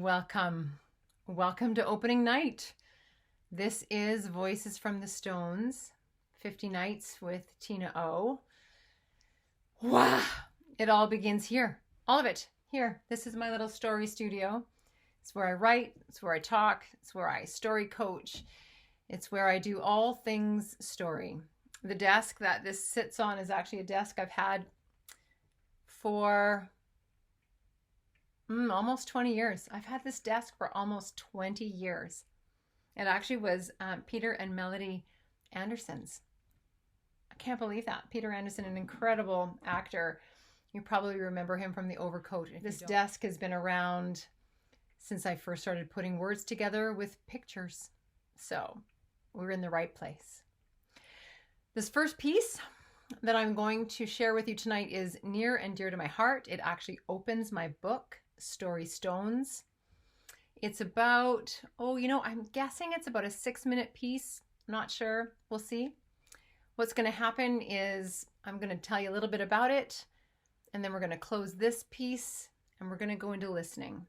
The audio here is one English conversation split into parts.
Welcome. Welcome to opening night. This is Voices from the Stones, 50 Nights with TinaO. Wow! It all begins here. All of it here. This is my little story studio. It's where I write, it's where I talk, it's where I story coach. It's where I do all things story. The desk that this sits on is actually a desk I've had for almost 20 years. I've had this desk for almost 20 years. It actually was Peter and Melody Anderson's. I can't believe that. Peter Anderson, an incredible actor. You probably remember him from The Overcoat. This desk has been around since I first started putting words together with pictures. So we're in the right place. This first piece that I'm going to share with you tonight is near and dear to my heart. It actually opens my book, Story Stones. It's about, I'm guessing it's about a 6-minute piece. I'm not sure. We'll see. What's going to happen is I'm going to tell you a little bit about it, and then we're going to close this piece, and we're going to go into listening.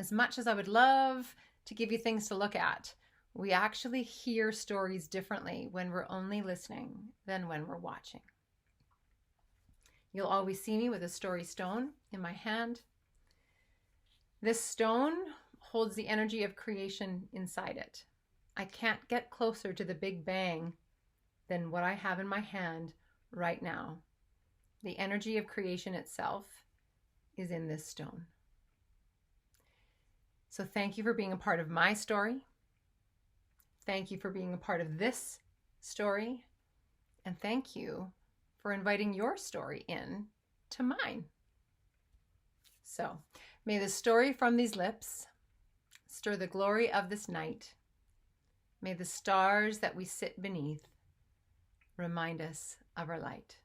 As much as I would love to give you things to look at, we actually hear stories differently when we're only listening than when we're watching. You'll always see me with a story stone in my hand. This stone holds the energy of creation inside it. I can't get closer to the Big Bang than what I have in my hand right now. The energy of creation itself is in this stone. So thank you for being a part of my story. Thank you for being a part of this story. And thank you for inviting your story in to mine. So, may the story from these lips stir the glory of this night. May the stars that we sit beneath remind us of our light.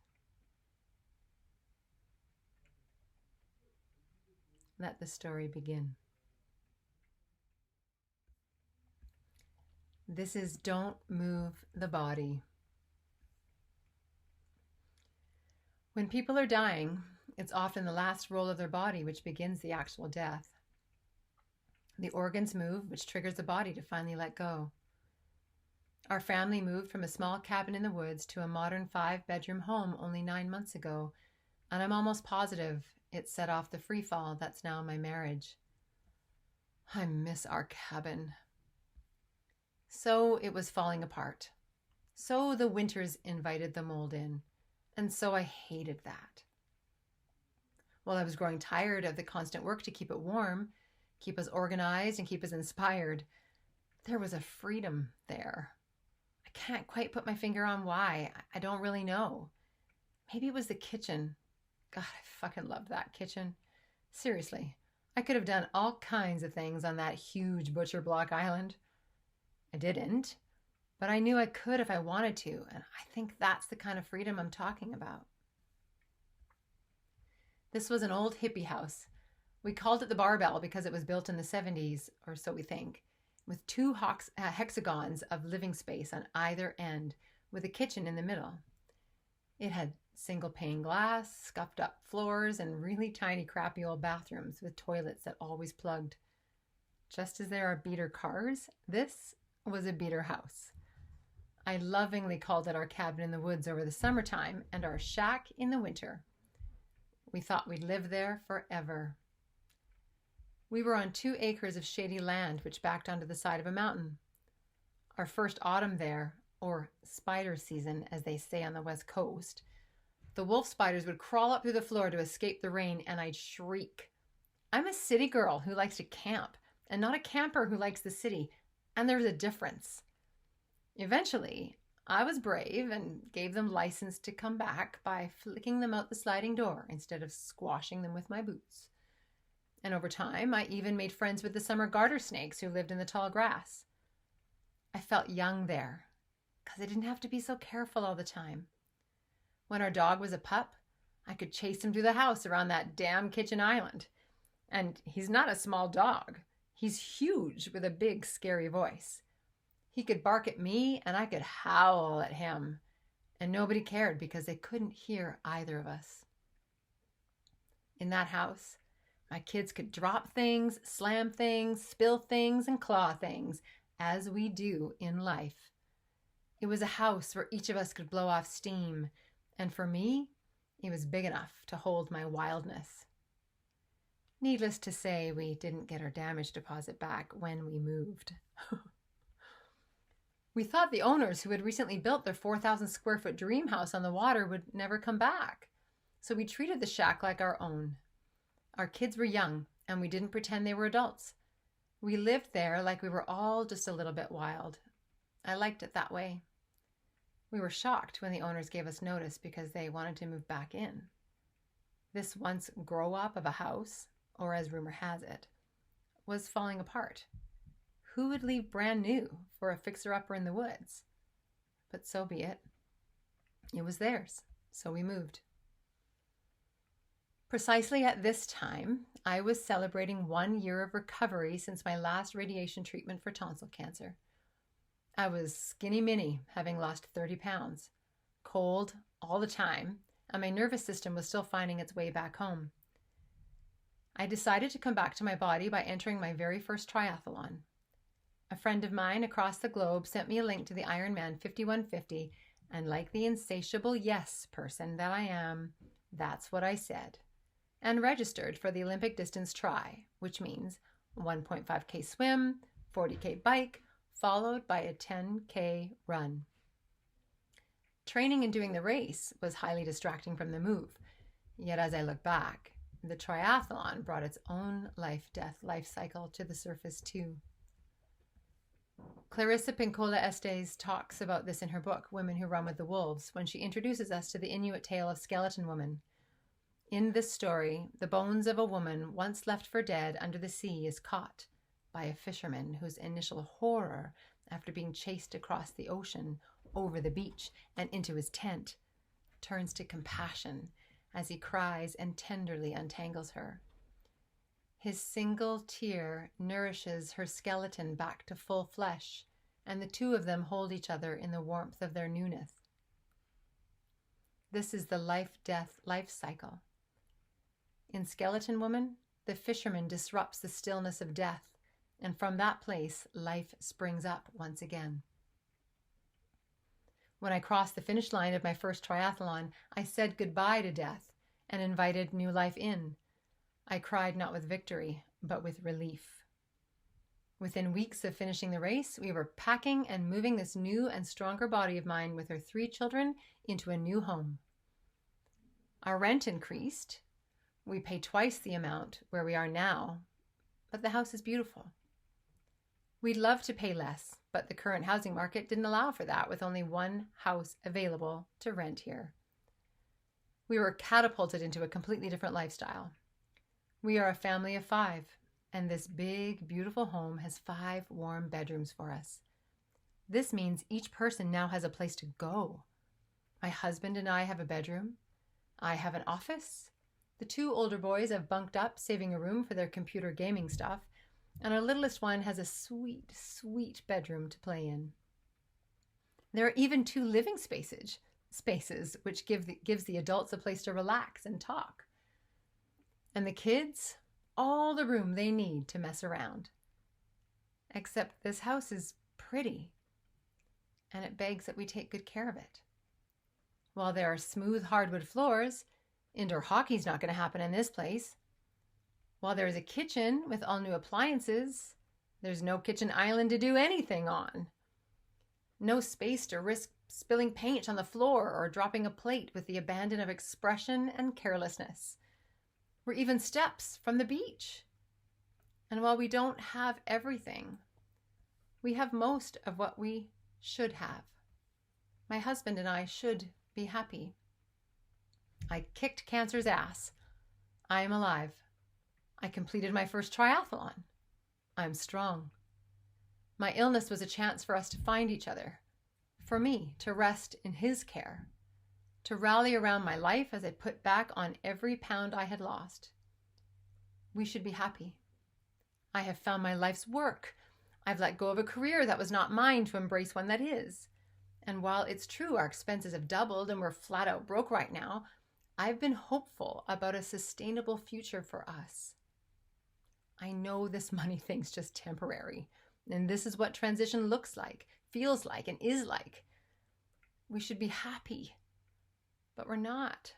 Let the story begin. This is Don't Move the Body. When people are dying, it's often the last roll of their body which begins the actual death. The organs move, which triggers the body to finally let go. Our family moved from a small cabin in the woods to a modern 5-bedroom home only 9 months ago, and I'm almost positive it set off the free fall that's now my marriage. I miss our cabin. So it was falling apart. So the winters invited the mold in, and so I hated that. While I was growing tired of the constant work to keep it warm, keep us organized, and keep us inspired, there was a freedom there. I can't quite put my finger on why. I don't really know. Maybe it was the kitchen. God, I fucking loved that kitchen. Seriously, I could have done all kinds of things on that huge butcher block island. I didn't, but I knew I could if I wanted to, and I think that's the kind of freedom I'm talking about. This was an old hippie house. We called it the Barbell because it was built in the 70s, or so we think, with 2 hexagons of living space on either end, with a kitchen in the middle. It had single pane glass, scuffed up floors, and really tiny crappy old bathrooms with toilets that always plugged. Just as there are beater cars, this was a beater house. I lovingly called it our cabin in the woods over the summertime and our shack in the winter. We thought we'd live there forever. We were on 2 acres of shady land which backed onto the side of a mountain. Our first autumn there, or spider season as they say on the West Coast, the wolf spiders would crawl up through the floor to escape the rain, and I'd shriek. I'm a city girl who likes to camp and not a camper who likes the city, and there's a difference. Eventually, I was brave and gave them license to come back by flicking them out the sliding door instead of squashing them with my boots. And over time, I even made friends with the summer garter snakes who lived in the tall grass. I felt young there because I didn't have to be so careful all the time. When our dog was a pup, I could chase him through the house around that damn kitchen island. And he's not a small dog. He's huge with a big, scary voice. He could bark at me and I could howl at him. And nobody cared because they couldn't hear either of us. In that house, My kids could drop things, slam things, spill things, and claw things, as we do in life. It was a house where each of us could blow off steam, and for me, it was big enough to hold my wildness. Needless to say, we didn't get our damage deposit back when we moved. We thought the owners who had recently built their 4,000 square foot dream house on the water would never come back, so we treated the shack like our own. Our kids were young, and we didn't pretend they were adults. We lived there like we were all just a little bit wild. I liked it that way. We were shocked when the owners gave us notice because they wanted to move back in. This once grow-up of a house, or as rumor has it, was falling apart. Who would leave brand new for a fixer-upper in the woods? But so be it. It was theirs, so we moved. Precisely at this time, I was celebrating 1 year of recovery since my last radiation treatment for tonsil cancer. I was skinny mini, having lost 30 pounds, cold all the time, and my nervous system was still finding its way back home. I decided to come back to my body by entering my very first triathlon. A friend of mine across the globe sent me a link to the Ironman 5150, and like the insatiable yes person that I am, that's what I said, and registered for the Olympic distance try, which means 1.5K swim, 40K bike, followed by a 10K run. Training and doing the race was highly distracting from the move, yet as I look back, the triathlon brought its own life-death life cycle to the surface too. Clarissa Pinkola Estes talks about this in her book, Women Who Run with the Wolves, when she introduces us to the Inuit tale of Skeleton Woman. In this story, the bones of a woman once left for dead under the sea is caught by a fisherman whose initial horror after being chased across the ocean, over the beach, and into his tent, turns to compassion as he cries and tenderly untangles her. His single tear nourishes her skeleton back to full flesh, and the two of them hold each other in the warmth of their newness. This is the life-death life cycle. In Skeleton Woman, the fisherman disrupts the stillness of death, and from that place, life springs up once again. When I crossed the finish line of my first triathlon, I said goodbye to death and invited new life in. I cried not with victory, but with relief. Within weeks of finishing the race, we were packing and moving this new and stronger body of mine with her 3 children into a new home. Our rent increased. We pay twice the amount where we are now, but the house is beautiful. We'd love to pay less, but the current housing market didn't allow for that with only one house available to rent here. We were catapulted into a completely different lifestyle. We are a family of 5, and this big, beautiful home has 5 warm bedrooms for us. This means each person now has a place to go. My husband and I have a bedroom. I have an office. The 2 older boys have bunked up, saving a room for their computer gaming stuff, and our littlest one has a sweet, sweet bedroom to play in. There are even 2 living spaces which gives the adults a place to relax and talk. And the kids, all the room they need to mess around. Except this house is pretty, and it begs that we take good care of it. While there are smooth hardwood floors, indoor hockey's not going to happen in this place. While there is a kitchen with all new appliances, there's no kitchen island to do anything on. No space to risk spilling paint on the floor or dropping a plate with the abandon of expression and carelessness. We're even steps from the beach. And while we don't have everything, we have most of what we should have. My husband and I should be happy. I kicked cancer's ass. I am alive. I completed my first triathlon. I'm strong. My illness was a chance for us to find each other, for me to rest in his care, to rally around my life as I put back on every pound I had lost. We should be happy. I have found my life's work. I've let go of a career that was not mine to embrace one that is. And while it's true our expenses have doubled and we're flat out broke right now, I've been hopeful about a sustainable future for us. I know this money thing's just temporary. And this is what transition looks like, feels like, and is like. We should be happy, but we're not.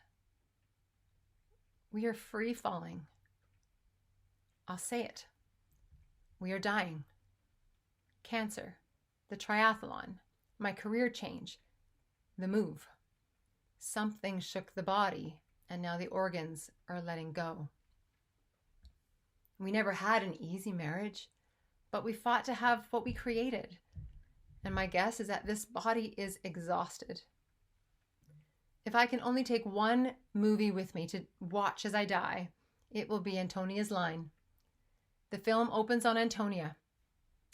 We are free falling. I'll say it. We are dying. Cancer, the triathlon, my career change, the move. Something shook the body, and now the organs are letting go. We never had an easy marriage, but we fought to have what we created. And my guess is that this body is exhausted. If I can only take one movie with me to watch as I die, it will be Antonia's line. The film opens on Antonia,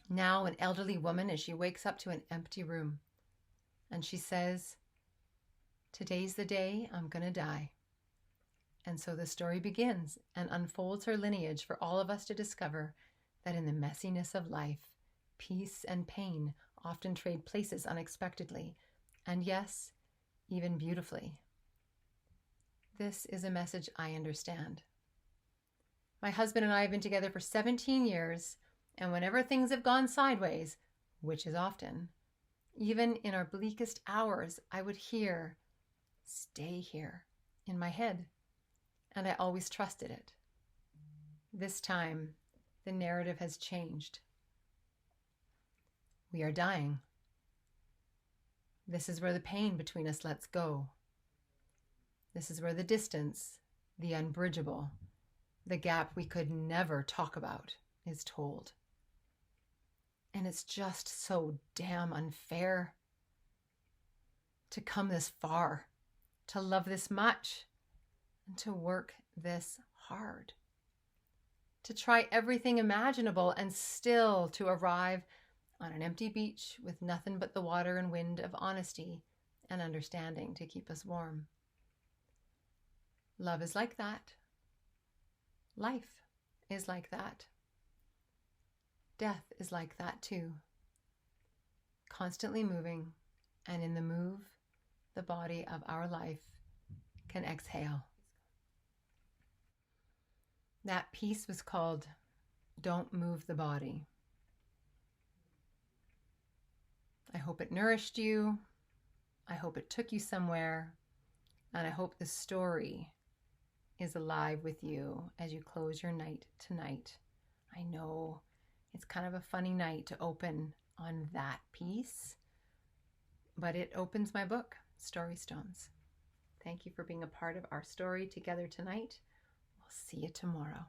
now an elderly woman, as she wakes up to an empty room. And she says, "Today's the day I'm gonna die." And so the story begins and unfolds her lineage for all of us to discover that in the messiness of life, peace and pain often trade places unexpectedly, and yes, even beautifully. This is a message I understand. My husband and I have been together for 17 years, and whenever things have gone sideways, which is often, even in our bleakest hours, I would hear, "Stay here," in my head, and I always trusted it. This time, the narrative has changed. We are dying. This is where the pain between us lets go. This is where the distance, the unbridgeable, the gap we could never talk about, is told. And it's just so damn unfair to come this far, to love this much, and to work this hard. To try everything imaginable and still to arrive on an empty beach with nothing but the water and wind of honesty and understanding to keep us warm. Love is like that. Life is like that. Death is like that too. Constantly moving, and in the move, the body of our life can exhale. That piece was called "Don't Move the Body." I hope it nourished you. I hope it took you somewhere. And I hope the story is alive with you as you close your night tonight. I know it's kind of a funny night to open on that piece, but it opens my book, Story Stones. Thank you for being a part of our story together tonight. We'll see you tomorrow.